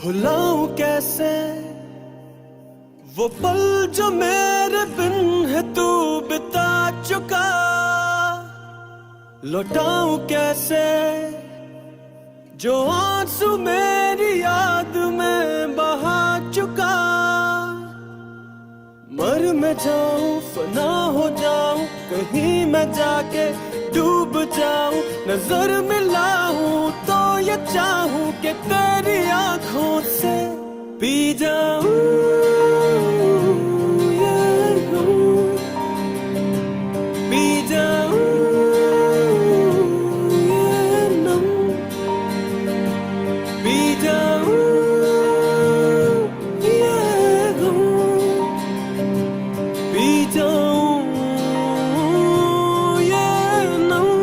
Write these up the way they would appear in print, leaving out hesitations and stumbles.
भुलाऊं कैसे वो पल जो मेरे बिन है तू बिता चुका। लौटाऊं कैसे जो आंसू मेरी याद में बहा चुका। मर मैं जाऊं फना हो जाऊं कहीं मैं जाके डूब जाऊं। नजर मिलाऊं तो ये चाहूं कि तेरी आंखों से पी जाऊं। पी जाऊं ये नम। पी जाऊं ये गम। पी जाऊं ये नम।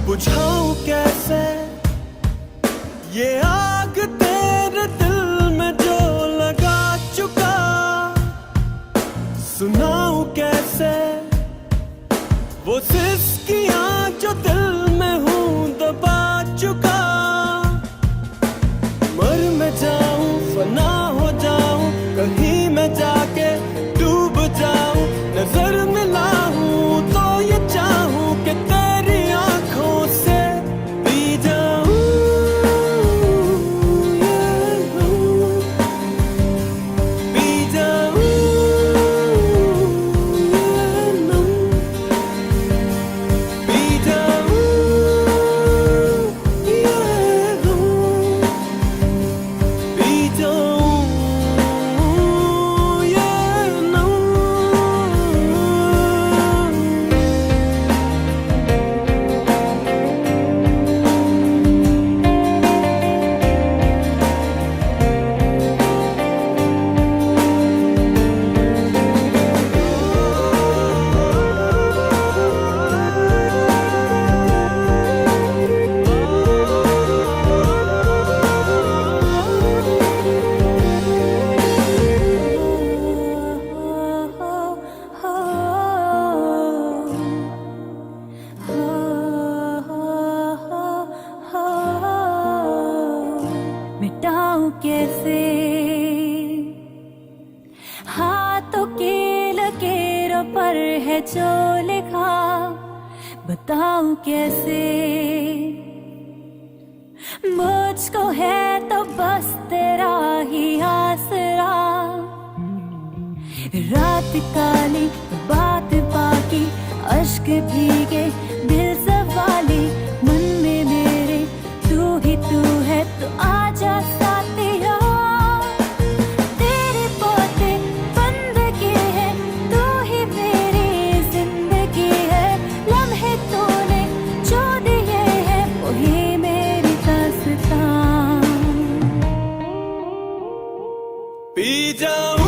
बुझाऊं कैसे ये आग तेरे दिल में जो लगा चुका। सुनाऊं कैसे वो सिसकियां जो दिल में हूं दबा चुका। मर मैं जाऊं फना हो जाऊं कहीं मैं जाके डूब जाऊं। नजर मिलाऊं तो ये चाहूं कि तेरी आंखों से पी जाऊं ये गम। पी जाऊं ये नम। पी जाऊं ये गम। पी जाऊं ये नम। मिटाऊं कैसे हाथों के लकीरों पर है जो लिखा। बताऊं कैसे मुझको है तो बस तेरा ही आसरा। रात काली बात बाकी अश्क भीगे दिल सवाली। मन में मेरे तू है तो आजा साथिया। तेरे पोते बंदगी है तू ही मेरी जिंदगी है। लम्हे तूने जो दिए हैं वही मेरी दास्तां। पी जाऊं